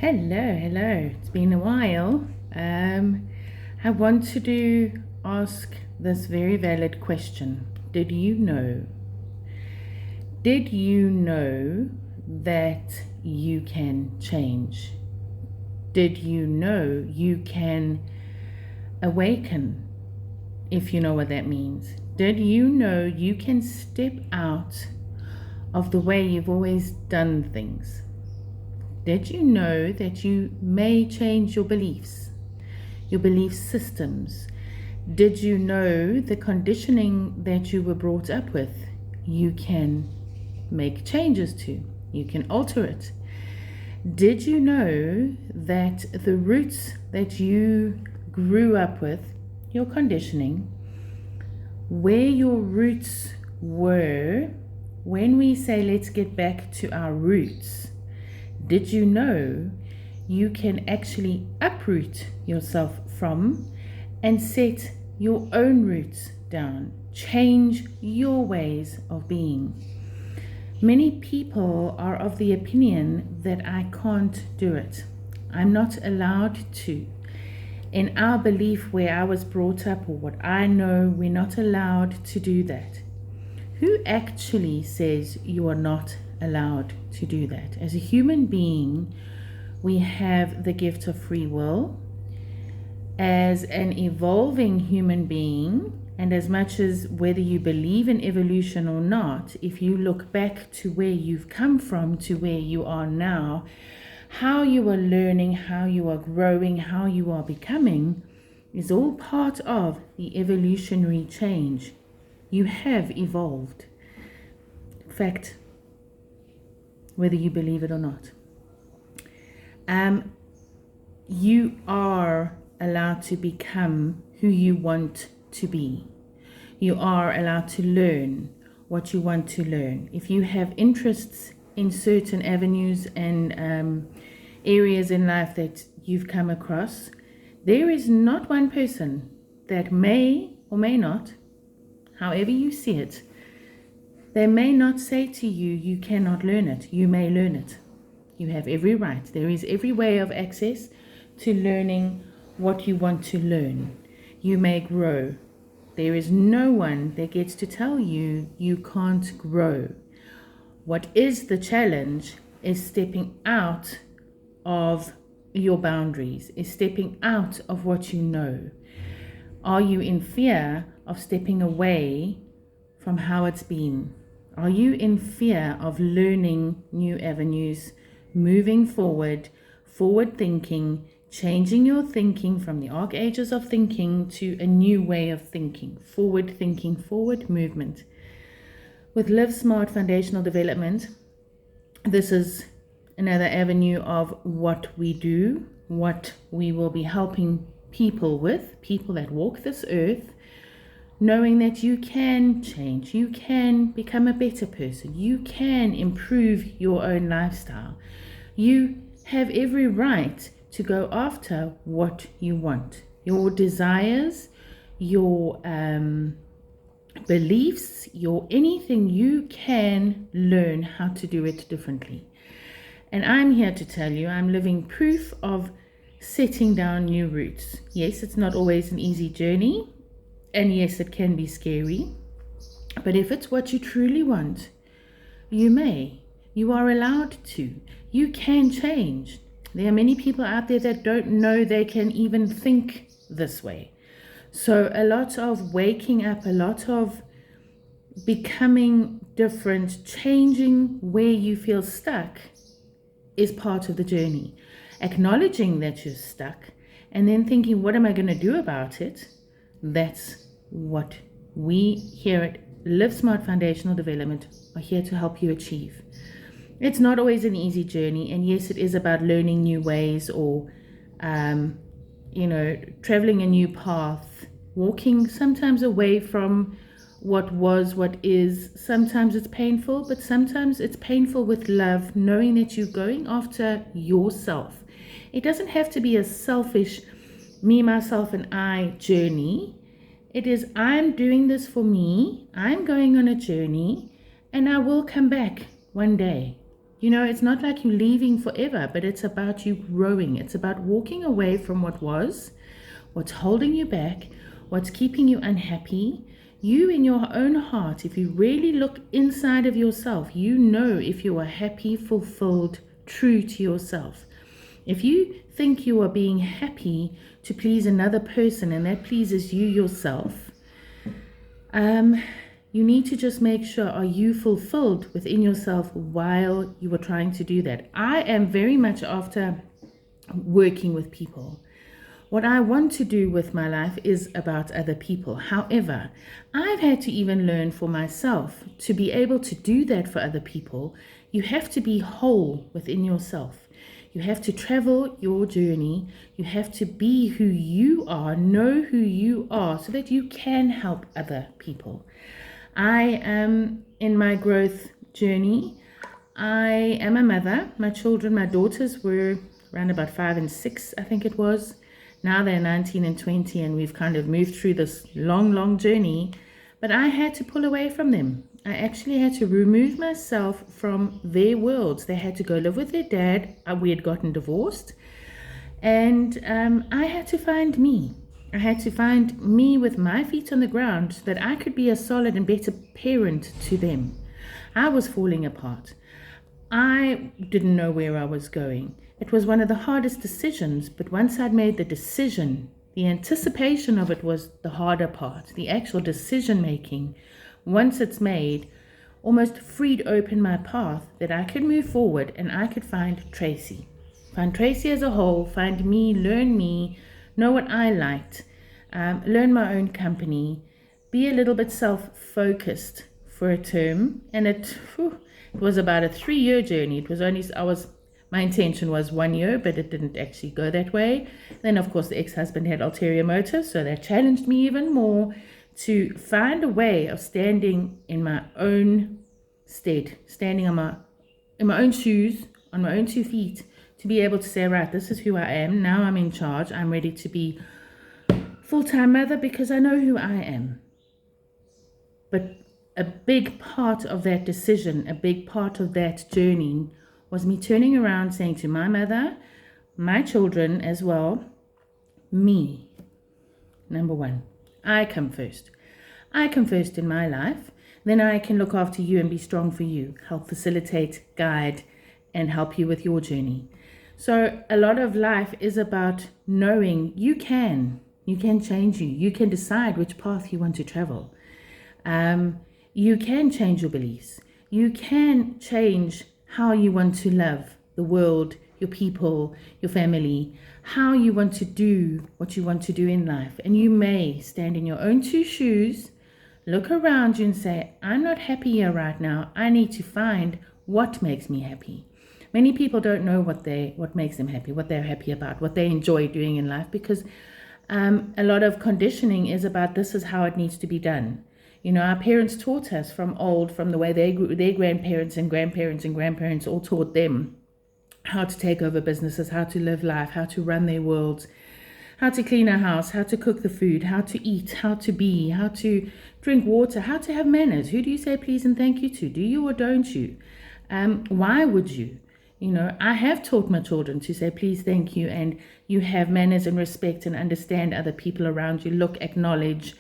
Hello. It's been a while. I wanted to ask this very valid question. Did you know that you can change? Did you know you can awaken, if you know what that means? Did you know you can step out of the way you've always done things? Did you know that you may change your beliefs, your belief systems? Did you know the conditioning that you were brought up with, you can make changes to, you can alter it? Did you know that the roots that you grew up with, your conditioning, where your roots were, when we say let's get back to our roots, did you know you can actually uproot yourself from and set your own roots down, change your ways of being? Many people are of the opinion that I can't do it. I'm not allowed to. In our belief where I was brought up or what I know, we're not allowed to do that. Who actually says you are not allowed to do that? As a human being, we have the gift of free will. As an evolving human being, and as much as whether you believe in evolution or not, if you look back to where you've come from to where you are now, how you are learning, how you are growing, how you are becoming is all part of the evolutionary change. You have evolved. In fact, whether you believe it or not, you are allowed to become who you want to be. You are allowed to learn what you want to learn. If you have interests in certain avenues and areas in life that you've come across, there is not one person that may or may not, however you see it, they may not say to you, you cannot learn it. You may learn it. You have every right. There is every way of access to learning what you want to learn. You may grow. There is no one that gets to tell you you can't grow. What is the challenge is stepping out of your boundaries, is stepping out of what you know. Are you in fear of stepping away from how it's been? Are you in fear of learning new avenues, moving forward, forward thinking, changing your thinking from the arc ages of thinking to a new way of thinking, forward thinking, forward movement? With Live Smart Foundational Development, this is another avenue of what we do, what we will be helping people with, people that walk this earth, knowing that you can change, you can become a better person, you can improve your own lifestyle. You have every right to go after what you want. Your desires, your beliefs, your anything, you can learn how to do it differently. And I'm here to tell you, I'm living proof of setting down new roots. Yes, it's not always an easy journey. And yes, it can be scary, but if it's what you truly want, you are allowed to, you can change. There are many people out there that don't know they can even think this way. So a lot of waking up, a lot of becoming different, changing where you feel stuck is part of the journey. Acknowledging that you're stuck and then thinking, what am I going to do about it? That's what we here at Live Smart Foundational Development are here to help you achieve. It's not always an easy journey, and yes, it is about learning new ways or, traveling a new path, walking sometimes away from what was, what is. Sometimes it's painful, but sometimes it's painful with love, knowing that you're going after yourself. It doesn't have to be a selfish me, myself, and I journey. It is, I'm doing this for me, I'm going on a journey, and I will come back one day. You know, it's not like you're leaving forever, but it's about you growing. It's about walking away from what was, what's holding you back, what's keeping you unhappy. You in your own heart, if you really look inside of yourself, you know if you are happy, fulfilled, true to yourself. If you think you are being happy to please another person and that pleases you yourself, you need to just make sure, are you fulfilled within yourself while you are trying to do that? I am very much after working with people. What I want to do with my life is about other people. However, I've had to even learn for myself to be able to do that for other people. You have to be whole within yourself. You have to travel your journey. You have to be who you are, know who you are, so that you can help other people. I am in my growth journey. I am a mother. My children, my daughters were around about 5 and 6, I think it was. Now they're 19 and 20, and we've kind of moved through this long journey. But I had to pull away from them. I actually had to remove myself from their worlds. They had to go live with their dad. We had gotten divorced. And I had to find me. I had to find me with my feet on the ground so that I could be a solid and better parent to them. I was falling apart. I didn't know where I was going. It was one of the hardest decisions, but once I'd made the decision, the anticipation of it was the harder part. The actual decision making, once it's made, almost freed open my path that I could move forward and I could find Tracy. Find Tracy as a whole, find me, know what I liked, learn my own company, be a little bit self-focused for a term. And it was about a 3-year journey. My intention was 1 year, but it didn't actually go that way. Then, of course, the ex-husband had ulterior motives, so that challenged me even more to find a way of standing in my own stead, standing in my own shoes, on my own 2 feet, to be able to say, right, this is who I am. Now I'm in charge. I'm ready to be full-time mother because I know who I am. But a big part of that decision, a big part of that journey was me turning around saying to my mother, my children as well, me, number one. I come first. I come first in my life. Then I can look after you and be strong for you, help facilitate, guide, and help you with your journey. So a lot of life is about knowing you can change you. You can decide which path you want to travel. You can change your beliefs. You can change how you want to love the world, your people, your family, how you want to do what you want to do in life. And you may stand in your own 2 shoes, look around you and say, I'm not happy here right now. I need to find what makes me happy. Many people don't know what makes them happy, what they're happy about, what they enjoy doing in life, because a lot of conditioning is about this is how it needs to be done. You know, our parents taught us from the way they grew, their grandparents and grandparents all taught them how to take over businesses, how to live life, how to run their worlds, how to clean a house, how to cook the food, how to eat, how to be, how to drink water, how to have manners. Who do you say please and thank you to? Do you or don't you? Why would you? You know, I have taught my children to say please, thank you, and you have manners and respect and understand other people around you, look, acknowledge,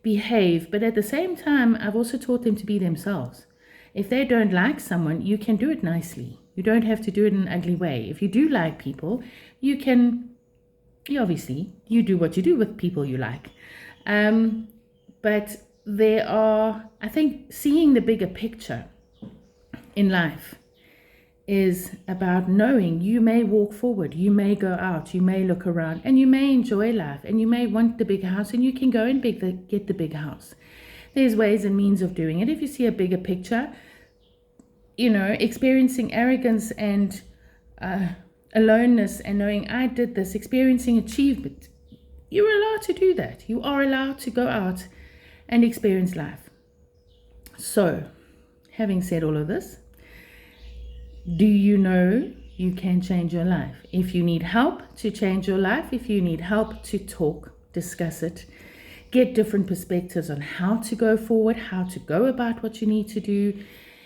behave. But at the same time, I've also taught them to be themselves. If they don't like someone, you can do it nicely. You don't have to do it in an ugly way. If you do like people, you obviously do what you do with people you like. But I think seeing the bigger picture in life is about knowing you may walk forward, you may go out, you may look around, and you may enjoy life, and you may want the big house, and you can go and get the big house. There's ways and means of doing it. If you see a bigger picture, you know, experiencing arrogance and aloneness and knowing I did this, experiencing achievement, you're allowed to do that. You are allowed to go out and experience life. So, having said all of this, do you know you can change your life? If you need help to change your life, if you need help to talk, discuss it, get different perspectives on how to go forward, how to go about what you need to do,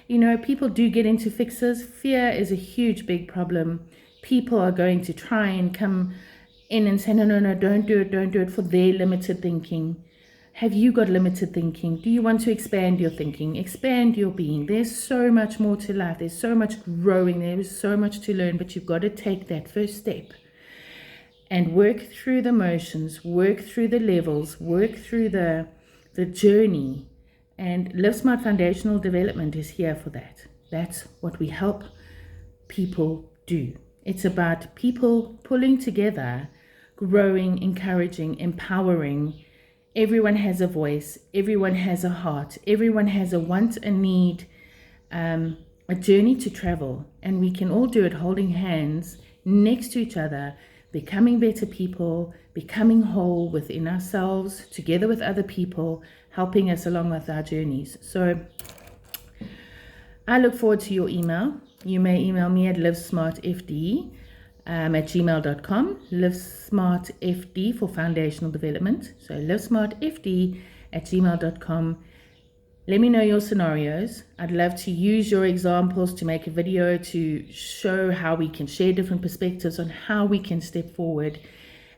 People do get into fixes. Fear is a huge, big problem. People are going to try and come in and say, no, no, no, don't do it for their limited thinking. Have you got limited thinking? Do you want to expand your thinking, expand your being? There's so much more to life. There's so much growing. There is so much to learn, but you've got to take that first step and work through the motions, work through the levels, work through the journey. And Live Smart Foundational Development is here for that. That's what we help people do. It's about people pulling together, growing, encouraging, empowering. Everyone has a voice. Everyone has a heart. Everyone has a want, a need, a journey to travel. And we can all do it holding hands next to each other, becoming better people, becoming whole within ourselves, together with other people, helping us along with our journeys. So I look forward to your email. You may email me at livesmartfd at gmail.com, livesmartfd for foundational development. So livesmartfd at gmail.com. Let me know your scenarios. I'd love to use your examples to make a video to show how we can share different perspectives on how we can step forward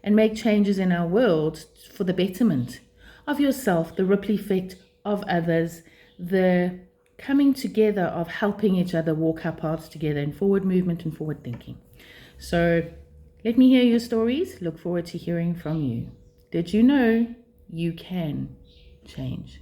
and make changes in our world for the betterment of yourself, the ripple effect of others, the coming together of helping each other walk our paths together in forward movement and forward thinking. So let me hear your stories. Look forward to hearing from you. Did you know you can change?